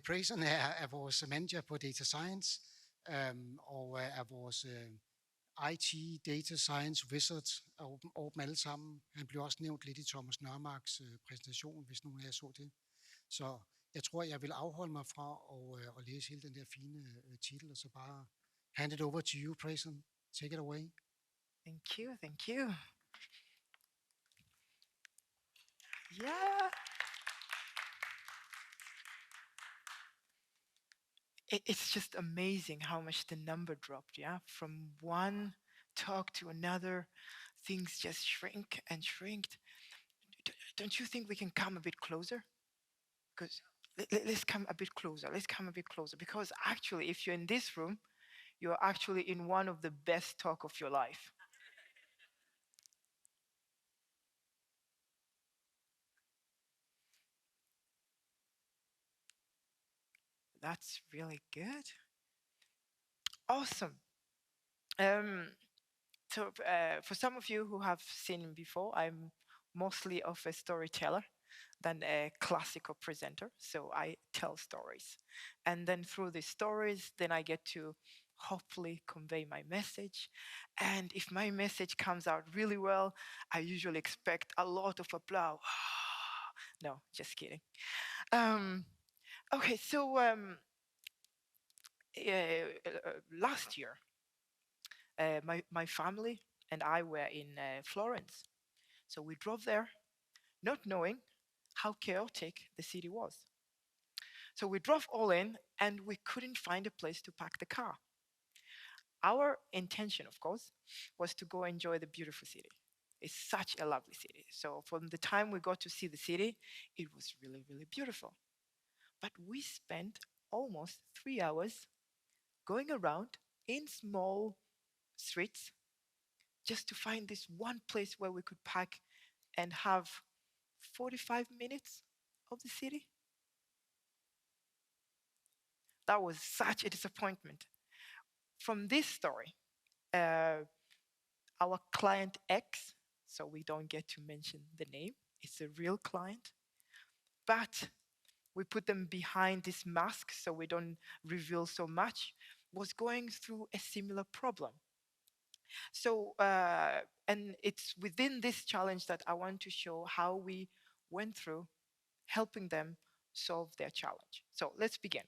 Prayson er vores manager på Data Science, og er vores IT, Data Science Wizard over dem alle sammen. Han blev også nævnt lidt i Thomas Nørmarks præsentation, hvis nogen af jer så det. Så jeg tror, jeg vil afholde mig fra at læse hele den der fine titel, og så bare hand it over to you, Prayson. Take it away. Thank you, thank you. Yeah. It's just amazing how much the number dropped, yeah? From one talk to another, things just shrink and shrink. Don't you think we can come a bit closer? Because let's come a bit closer. Let's come a bit closer. Because actually, if you're in this room, you're actually in one of the best talk of your life. That's really good. Awesome. So for some of you who have seen me before, I'm mostly of a storyteller than a classical presenter. So I tell stories. And then through these stories, then I get to hopefully convey my message. And if my message comes out really well, I usually expect a lot of applause. No, just kidding. Okay, so last year, my family and I were in Florence. So we drove there, not knowing how chaotic the city was. So we drove all in and we couldn't find a place to park the car. Our intention, of course, was to go enjoy the beautiful city. It's such a lovely city. So from the time we got to see the city, it was really, really beautiful. But we spent almost 3 hours going around in small streets just to find this one place where we could park and have 45 minutes of the city. That was such a disappointment. From this story, our client X, so we don't get to mention the name, it's a real client, but we put them behind this mask so we don't reveal so much, was going through a similar problem. So, and it's within this challenge that I want to show how we went through helping them solve their challenge. So let's begin.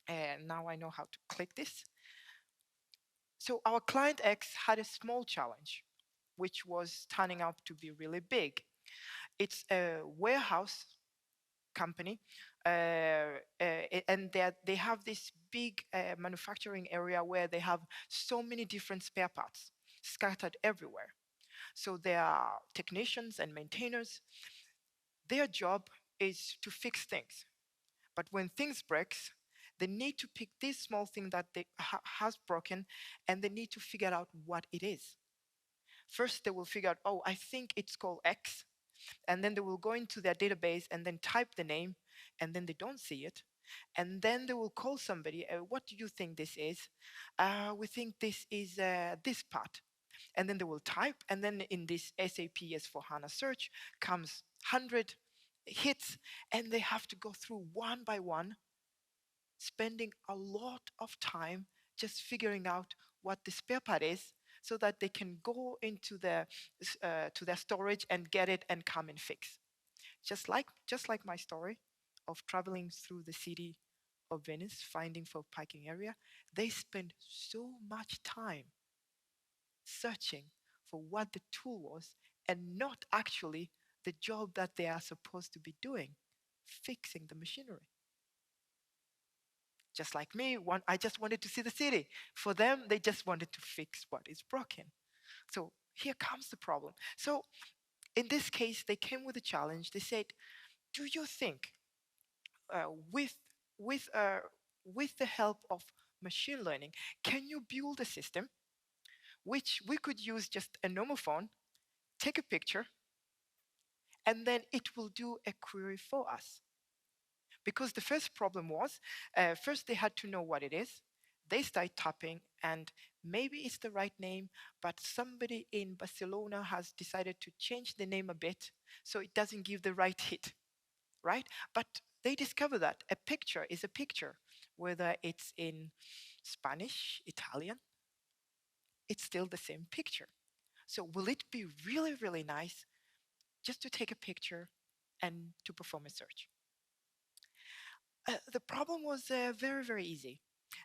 And now I know how to click this. So our client X had a small challenge, which was turning out to be really big. It's a warehouse company, and they have this big manufacturing area where they have so many different spare parts scattered everywhere. So there are technicians and maintainers. Their job is to fix things. But when things breaks, they need to pick this small thing that has broken, and they need to figure out what it is. First, they will figure out, oh, I think it's called X. And then they will go into their database and then type the name, and then they don't see it. And then they will call somebody, what do you think this is? We think this is this part. And then they will type, and then in this SAP S4HANA search comes 100 hits, and they have to go through one by one, spending a lot of time just figuring out what the spare part is so that they can go into to their storage and get it and come and fix. Just like my story of traveling through the city of Venice, finding for parking area, they spend so much time searching for what the tool was and not actually the job that they are supposed to be doing, fixing the machinery. Just like me, I just wanted to see the city. For them, they just wanted to fix what is broken. So here comes the problem. So in this case, they came with a challenge. They said, do you think with, with, uh, with the help of machine learning, can you build a system which we could use just a normal phone, take a picture, and then it will do a query for us? Because the first problem was, first they had to know what it is. They start tapping, and maybe it's the right name, but somebody in Barcelona has decided to change the name a bit so it doesn't give the right hit, right? But they discover that a picture is a picture, whether it's in Spanish, Italian, it's still the same picture. So will it be really, really nice just to take a picture and to perform a search? The problem was very, very easy.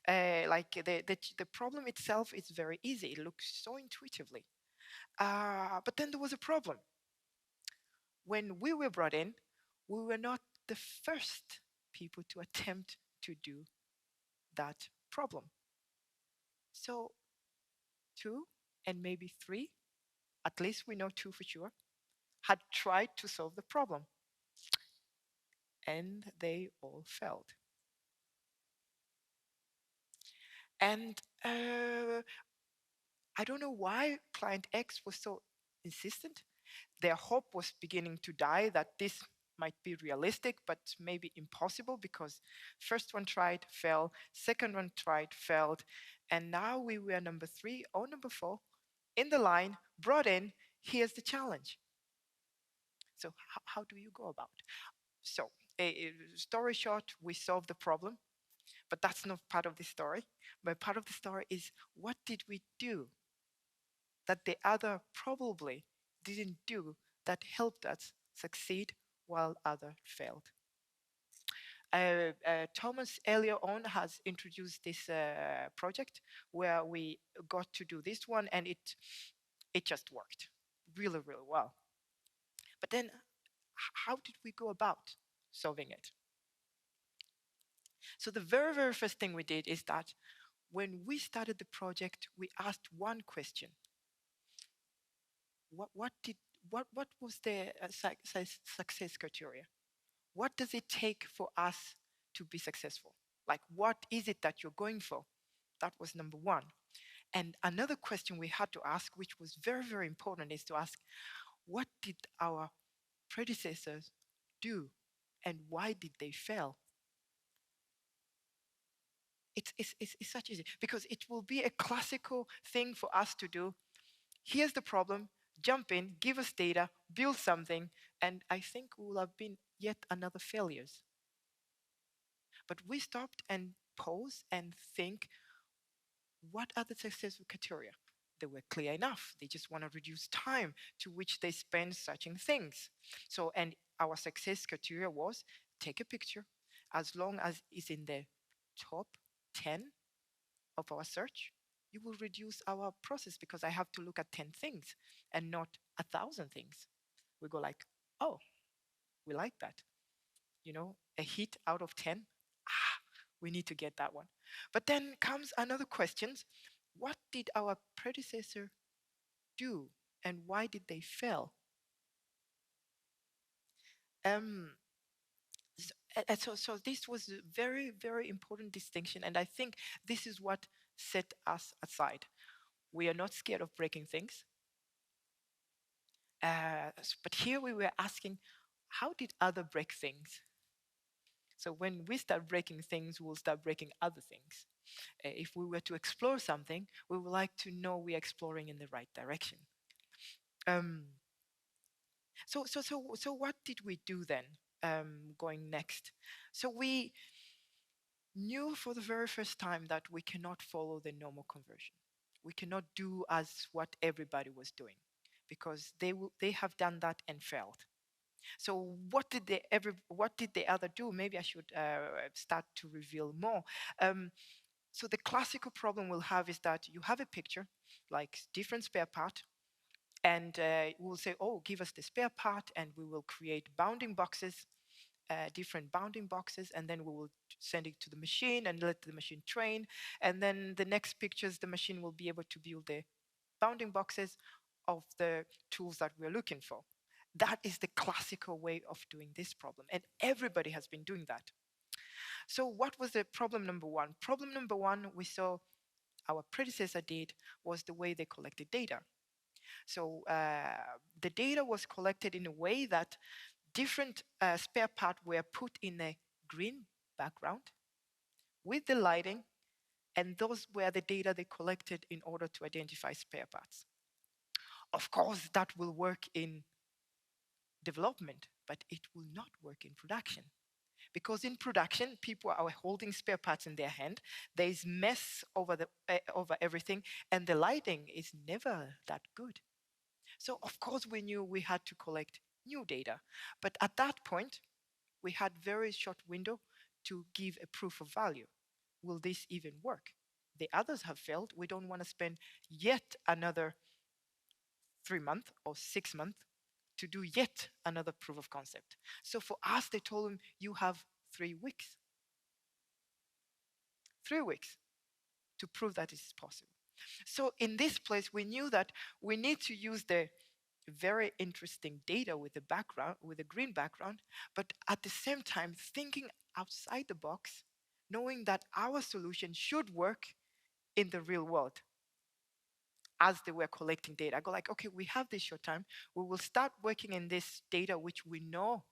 The problem itself is very easy. It looks so intuitively. But then there was a problem. When we were brought in, we were not the first people to attempt to do that problem. So two and maybe three, at least we know two for sure, had tried to solve the problem, and they all failed. And I don't know why client X was so insistent. Their hope was beginning to die that this might be realistic, but maybe impossible, because first one tried, failed, second one tried, failed, and now we were number 3 or number 4 in the line, brought in. Here's the challenge. So how do you go about? So, story short, we solved the problem, but that's not part of the story. But part of the story is, what did we do that the other probably didn't do that helped us succeed while other failed? Thomas earlier on has introduced this project where we got to do this one, and it just worked really, really well. But then, how did we go about solving it? So the very, very first thing we did is that when we started the project, we asked one question. What was the success criteria? What does it take for us to be successful? Like, what is it that you're going for? That was number one. And another question we had to ask, which was very, very important, is to ask, what did our predecessors do and why did they fail? It's such easy, because it will be a classical thing for us to do. Here's the problem, jump in, give us data, build something, and I think we will have been yet another failures. But we stopped and pause and think, what are the successful criteria? They were clear enough. They just want to reduce time to which they spend searching things. So, and our success criteria was, take a picture, as long as it's in the top 10 of our search, you will reduce our process, because I have to look at 10 things and not 1,000 things. We go like, oh, we like that. You know, a hit out of 10. We need to get that one. But then comes another question. What did our predecessor do and why did they fail? Um, so this was a very, very important distinction, and I think this is what set us aside. We are not scared of breaking things. But here we were asking, how did other break things? So when we start breaking things, we'll start breaking other things. If we were to explore something, we would like to know we're exploring in the right direction. Um, so what did we do then, going next? So we knew for the very first time that we cannot follow the normal conversion. We cannot do as what everybody was doing, because they have done that and failed. So what did the other do? Maybe I should start to reveal more. So the classical problem we'll have is that you have a picture, like different spare part, and we'll say, oh, give us the spare part, and we will create bounding boxes, different bounding boxes, and then we will send it to the machine and let the machine train. And then the next pictures, the machine will be able to build the bounding boxes of the tools that we're looking for. That is the classical way of doing this problem, and everybody has been doing that. So what was the problem number one? Problem number one we saw our predecessor did was the way they collected data. So the data was collected in a way that different spare parts were put in a green background with the lighting, and those were the data they collected in order to identify spare parts. Of course, that will work in development, but it will not work in production, Because in production, people are holding spare parts in their hand. There is mess over everything, and the lighting is never that good. So of course we knew we had to collect new data, but at that point we had very short window to give a proof of value. Will this even work? The others have failed. We don't want to spend yet another 3 months or 6 months to do yet another proof of concept. So for us, they told him, you have 3 weeks. 3 weeks to prove that it's possible. So in this place, we knew that we need to use the very interesting data with the background, with a green background, but at the same time thinking outside the box, knowing that our solution should work in the real world. As they were collecting data, I go like, okay, we have this short time. We will start working in this data, which we know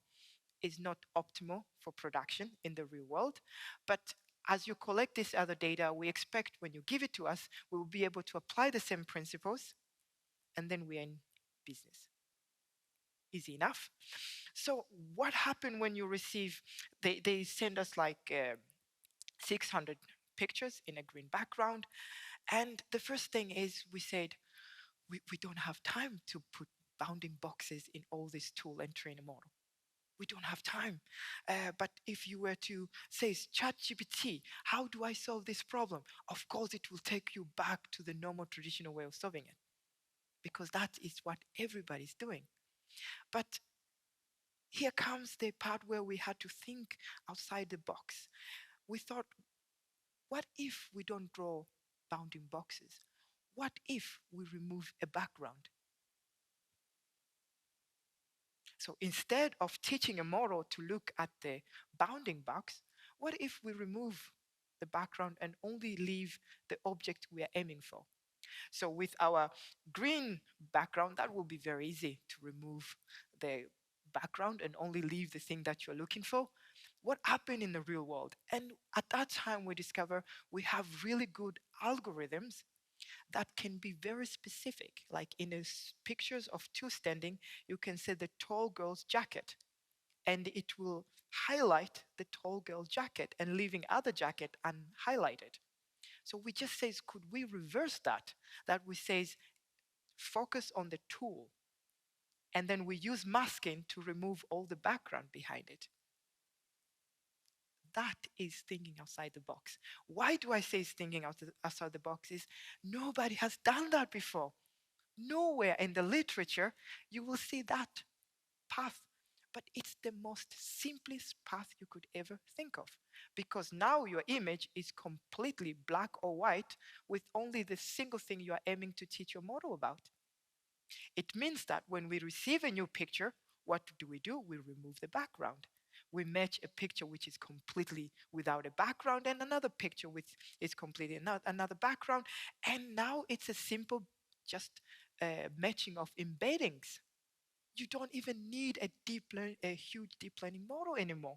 is not optimal for production in the real world. But as you collect this other data, we expect when you give it to us, we will be able to apply the same principles, and then we are in business. Easy enough. So what happened when you receive, they send us like 600 pictures in a green background. And the first thing is we said, we don't have time to put bounding boxes in all this tool and train a model. We don't have time. But if you were to say, ChatGPT, how do I solve this problem? Of course, it will take you back to the normal traditional way of solving it, because that is what everybody's doing. But here comes the part where we had to think outside the box. We thought, what if we don't draw bounding boxes? What if we remove a background? So instead of teaching a model to look at the bounding box, what if we remove the background and only leave the object we are aiming for? So with our green background, that will be very easy to remove the background and only leave the thing that you're looking for. What happened in the real world? And at that time, we discover we have really good algorithms that can be very specific. Like in pictures of two standing, you can say the tall girl's jacket, and it will highlight the tall girl's jacket and leaving other jacket unhighlighted. So we just says, could we reverse that? That we says, focus on the tool, and then we use masking to remove all the background behind it. That is thinking outside the box. Why do I say it's thinking outside the box? Is nobody has done that before. Nowhere in the literature you will see that path. But it's the most simplest path you could ever think of. Because now your image is completely black or white with only the single thing you are aiming to teach your model about. It means that when we receive a new picture, what do? We remove the background. We match a picture which is completely without a background and another picture which is completely another background. And now it's a simple just matching of embeddings. You don't even need a huge deep learning model anymore.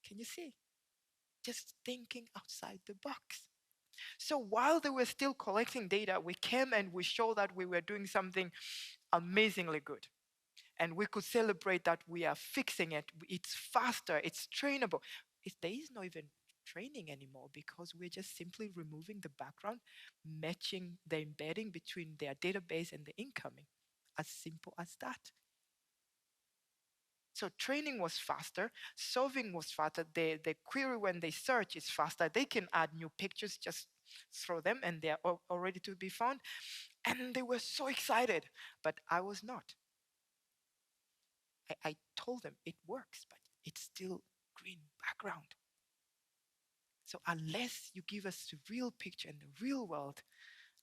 Can you see? Just thinking outside the box. So while they were still collecting data, we came and we showed that we were doing something amazingly good. And we could celebrate that we are fixing it. It's faster, it's trainable. There is no even training anymore because we're just simply removing the background, matching the embedding between their database and the incoming. As simple as that. So training was faster, solving was faster, the query when they search is faster. They can add new pictures, just throw them and they're all ready to be found. And they were so excited, but I was not. I told them it works, but it's still green background. So unless you give us the real picture in the real world,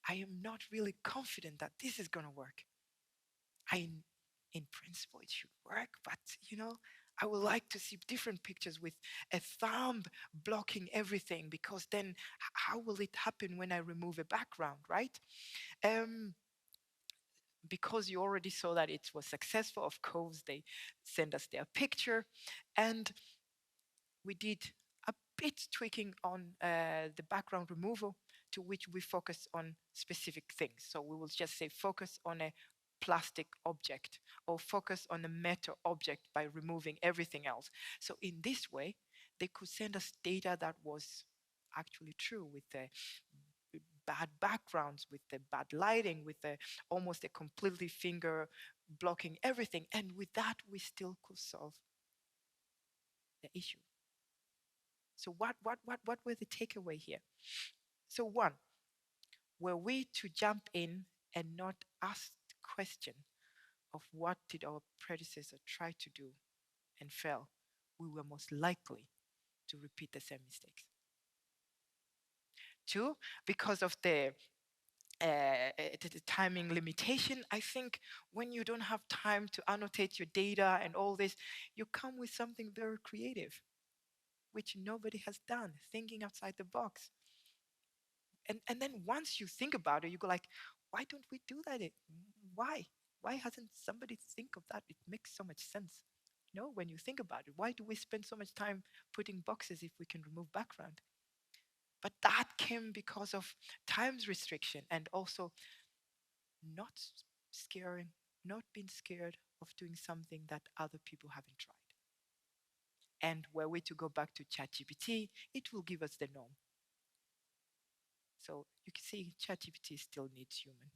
I am not really confident that this is going to work. In principle, it should work, but I would like to see different pictures with a thumb blocking everything, because then how will it happen when I remove a background, right? Because you already saw that it was successful, of course, they send us their picture, and we did a bit tweaking on the background removal, to which we focus on specific things. So we will just say focus on a plastic object or focus on a metal object by removing everything else. So in this way, They could send us data that was actually true, with the bad backgrounds, with the bad lighting, with the almost a completely finger blocking everything. And with that, we still could solve the issue. So what were the takeaway here? So one, were we to jump in and not ask the question of what did our predecessor try to do and fail, we were most likely to repeat the same mistakes. Two, because of the timing limitation, I think when you don't have time to annotate your data and all this, you come with something very creative, which nobody has done, thinking outside the box. And then once you think about it, you go like, why don't we do that? Why? Why hasn't somebody think of that? It makes so much sense. No, when you think about it, why do we spend so much time putting boxes if we can remove background? But that came because of time's restriction, and also not scaring, not being scared of doing something that other people haven't tried. And were we to go back to ChatGPT, it will give us the norm. So you can see ChatGPT still needs human.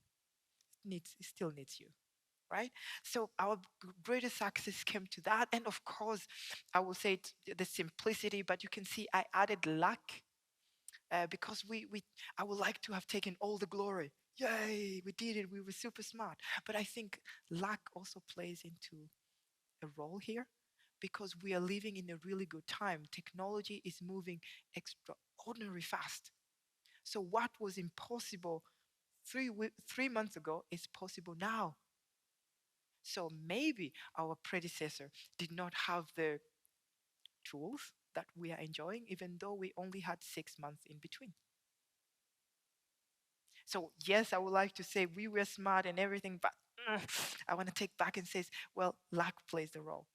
It still needs you, right? So our greatest success came to that. And of course, I will say the simplicity, but you can see I added luck, because I would like to have taken all the glory. Yay, we did it, we were super smart. But I think luck also plays into a role here, because we are living in a really good time. Technology is moving extraordinarily fast. So what was impossible 3 months ago is possible now. So maybe our predecessor did not have the tools that we are enjoying, even though we only had 6 months in between. So yes, I would like to say we were smart and everything, but I want to take back and say, well, luck plays the role,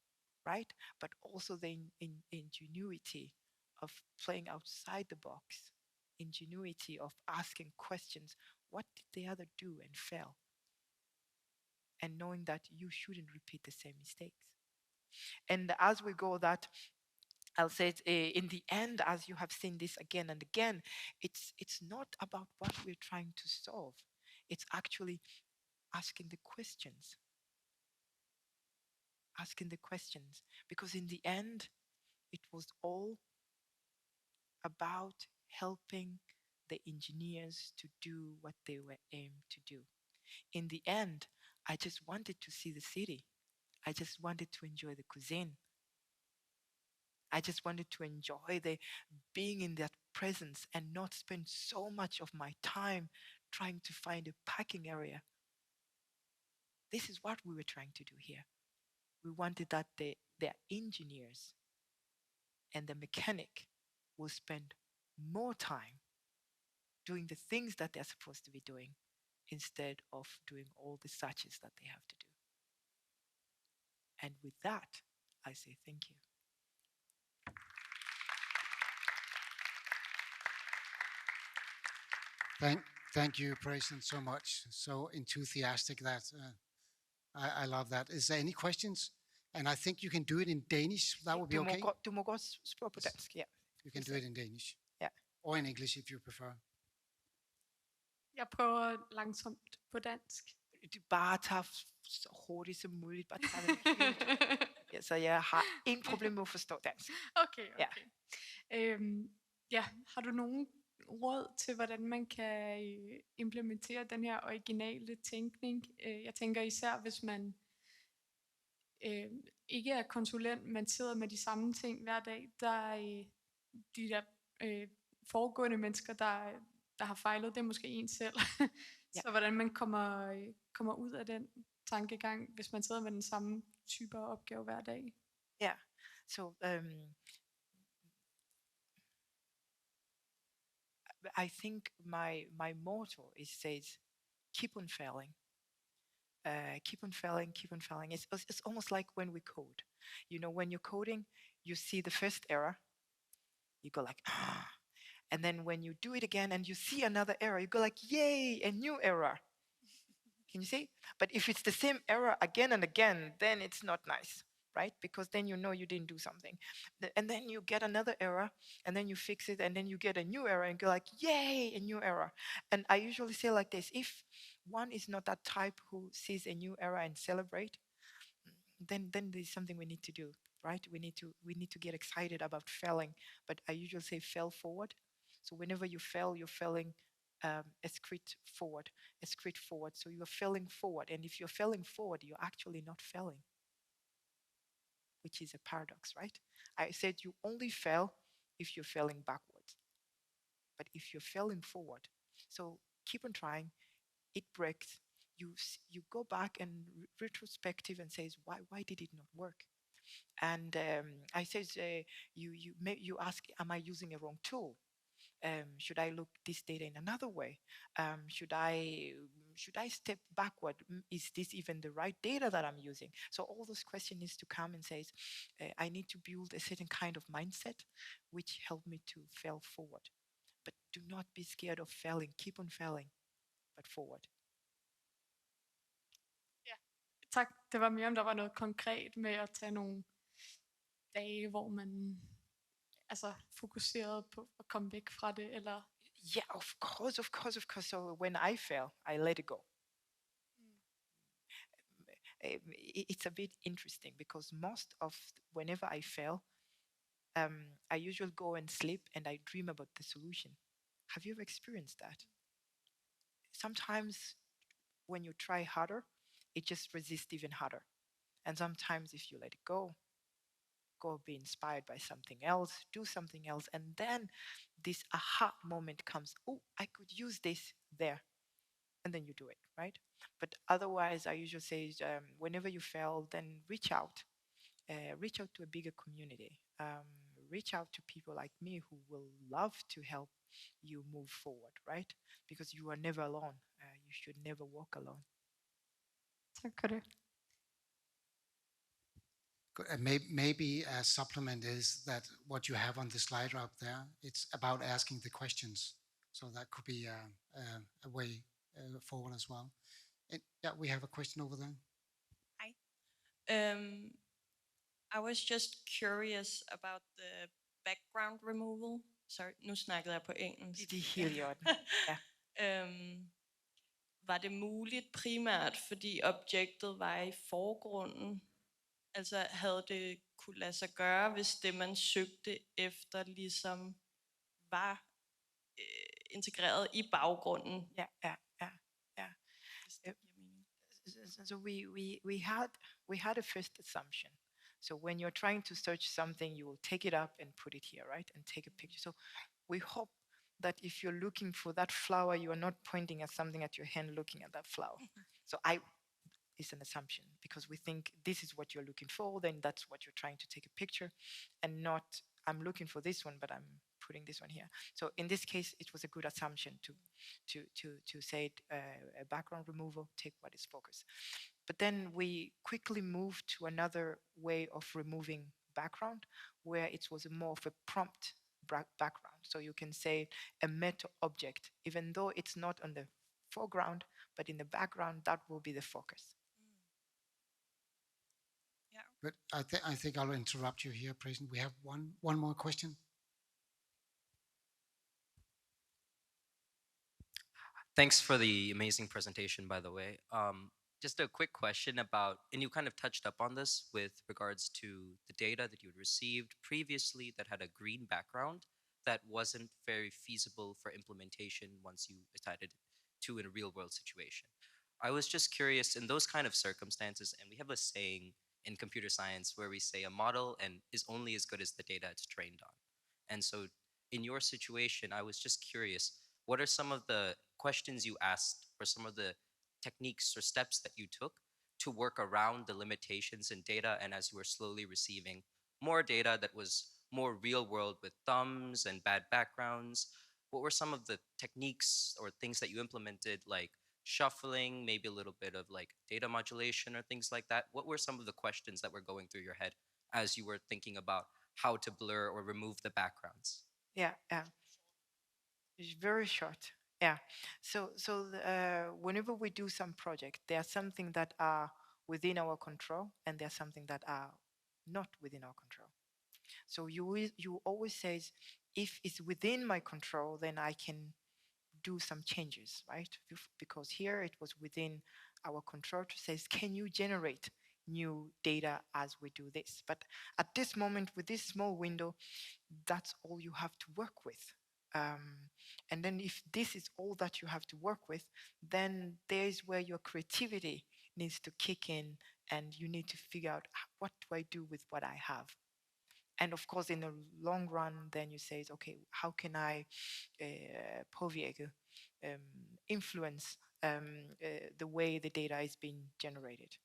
right? But also the ingenuity of playing outside the box, ingenuity of asking questions. What did the other do and fail? And knowing that you shouldn't repeat the same mistakes. And as we go that, I'll say it, in the end, as you have seen this again and again, it's not about what we're trying to solve. It's actually asking the questions. Asking the questions. Because in the end, it was all about helping the engineers to do what they were aimed to do. In the end, I just wanted to see the city. I just wanted to enjoy the cuisine. I just wanted to enjoy the being in that presence and not spend so much of my time trying to find a parking area. This is what we were trying to do here. We wanted that the engineers and the mechanic will spend more time doing the things that they're supposed to be doing instead of doing all the searches that they have to do. And with that, I say thank you. Thank you, Prayson, so much. So enthusiastic that I love that. Is there any questions? And I think you can do it in Danish. That would be okay. Du må godt spørge på dansk, ja. You can do it in Danish. Yeah. Or in English if you prefer. Jeg prøver langsomt på dansk. Du bare tager så hurtigt som muligt. Bare tager det ja, så jeg har ingen problem med at forstå dansk. Okay. Ja. Ja, har du nogen råd til, hvordan man kan implementere den her originale tænkning? Jeg tænker især, hvis man ikke er konsulent, men sidder med de samme ting hver dag. Der er de der foregående mennesker, der har fejlet, det er måske en selv. Ja. Så hvordan man kommer ud af den tankegang, hvis man sidder med den samme type opgave hver dag. Ja, så I think my motto says, keep on failing. Keep on failing, keep on failing. It's almost like when we code. You know, when you're coding, you see the first error, you go like, ah. And then when you do it again and you see another error, you go like, yay, a new error. Can you see? But if it's the same error again and again, then it's not nice. right? Because then you know you didn't do something. And then you get another error, and then you fix it, and then you get a new error, and go like, yay, a new error. And I usually say like this: if one is not that type who sees a new error and celebrate, then there's something we need to do, right? We need to get excited about failing. But I usually say fail forward. So whenever you fail, you're failing a script forward, a script forward. So you're failing forward, and if you're failing forward, you're actually not failing, which is a paradox, right? I said you only fail if you're failing backwards, but if you're failing forward, so keep on trying. It breaks. You go back and retrospective and says why did it not work? And I said you ask, am I using a wrong tool? Should I look this data in another way? Should I step backward? Is this even the right data that I'm using? So all those questions needs to come and says, I need to build a certain kind of mindset, which help me to fail forward. But do not be scared of failing. Keep on failing, but forward. Tak. Det var mere, om der var noget konkret med at tage nogle dage, hvor man altså fokuserede på at komme væk fra det, eller... Yeah, of course, of course, of course. So when I fail, I let it go. It's a bit interesting because whenever I fail, I usually go and sleep and I dream about the solution. Have you ever experienced that? Sometimes when you try harder, it just resists even harder. And sometimes if you let it go be inspired by something else, do something else, and then this aha moment comes, oh, I could use this there. And then you do it, right? But otherwise, I usually say, whenever you fail, then reach out to a bigger community. Reach out to people like me who will love to help you move forward, right? Because you are never alone. You should never walk alone. Tak for det. Good. Maybe a supplement is that what you have on the slide up there, it's about asking the questions. So that could be a way forward as well. And yeah, we have a question over there. Hi. I was just curious about the background removal. Sorry, nu snakkede jeg på engelsk. Det er helt i orden. Ja. Var det muligt primært, fordi objektet var i forgrunden? Altså havde det kunne lade sig gøre, hvis det man søgte efter ligesom var integreret i baggrunden? Ja. So we had a first assumption. So when you're trying to search something, you will take it up and put it here, right? And take a picture. So we hope that if you're looking for that flower, you are not pointing at something at your hand, looking at that flower. So it's an assumption because we think this is what you're looking for, then that's what you're trying to take a picture, and not I'm looking for this one, but I'm putting this one here. So in this case, it was a good assumption to say a background removal, take what is focus. But then we quickly moved to another way of removing background, where it was more of a prompt background. So you can say a meta object, even though it's not on the foreground, but in the background, that will be the focus. Yeah. But I think I'll interrupt you here, Prayson. We have one more question. Thanks for the amazing presentation, by the way. Just a quick question about, and you kind of touched up on this with regards to the data that you had received previously that had a green background that wasn't very feasible for implementation once you decided to in a real world situation. I was just curious, in those kind of circumstances, and we have a saying in computer science where we say a model is only as good as the data it's trained on. And so in your situation, I was just curious, what are some of the questions you asked or some of the techniques or steps that you took to work around the limitations in data, and as you were slowly receiving more data that was more real world with thumbs and bad backgrounds, what were some of the techniques or things that you implemented, like shuffling, maybe a little bit of like data modulation or things like that? What were some of the questions that were going through your head as you were thinking about how to blur or remove the backgrounds? Yeah. It's very short. Yeah. So whenever we do some project, there are something that are within our control, and there's something that are not within our control. So you always says, if it's within my control, then I can do some changes, right? Because here it was within our control to say, can you generate new data as we do this? But at this moment, with this small window, that's all you have to work with. And then if this is all that you have to work with, then there's where your creativity needs to kick in, and you need to figure out, what do I do with what I have? And of course, in the long run, then you say, okay, how can I påvirke, influence the way the data is being generated?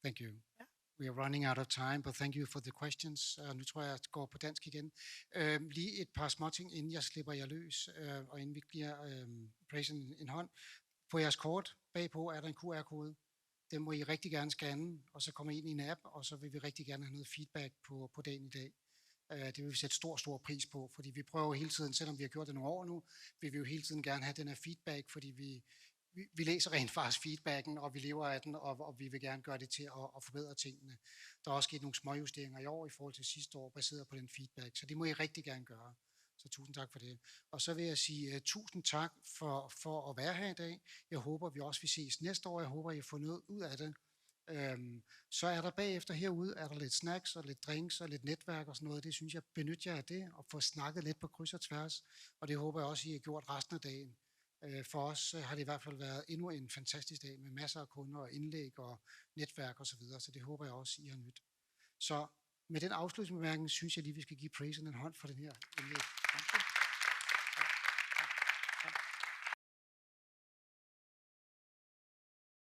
Thank you. Yeah. We are running out of time, but thank you for the questions. Nu tror jeg, at går på dansk igen. Lige et par små ting, inden jeg slipper jer løs, og inden vi giver Prayson en hånd. På jeres kort bagpå er der en QR-kode. Den må I rigtig gerne scanne, og så kommer I ind i en app, og så vil vi rigtig gerne have noget feedback på dagen i dag. Det vil vi sætte stor pris på, fordi vi prøver hele tiden, selvom vi har gjort det nogle år nu, vil vi jo hele tiden gerne have den her feedback, fordi vi læser rent faktisk feedbacken, og vi lever af den, og vi vil gerne gøre det til at forbedre tingene. Der er også sket nogle småjusteringer i år i forhold til sidste år, baseret på den feedback, så det må I rigtig gerne gøre. Så tusind tak for det. Og så vil jeg sige tusind tak for at være her i dag. Jeg håber, vi også vil ses næste år. Jeg håber, I får noget ud af det. Så er der bagefter herude, er der lidt snacks og lidt drinks og lidt netværk og sådan noget. Det synes jeg, benytter jer af det og få snakket lidt på kryds og tværs. Og det håber jeg også, I har gjort resten af dagen. For os har det i hvert fald været endnu en fantastisk dag med masser af kunder og indlæg og netværk og så videre. Så det håber jeg også, I har nyt. Så med den afslutningsbemærkning synes jeg lige, vi skal give Prayson en hånd for den her indlæg.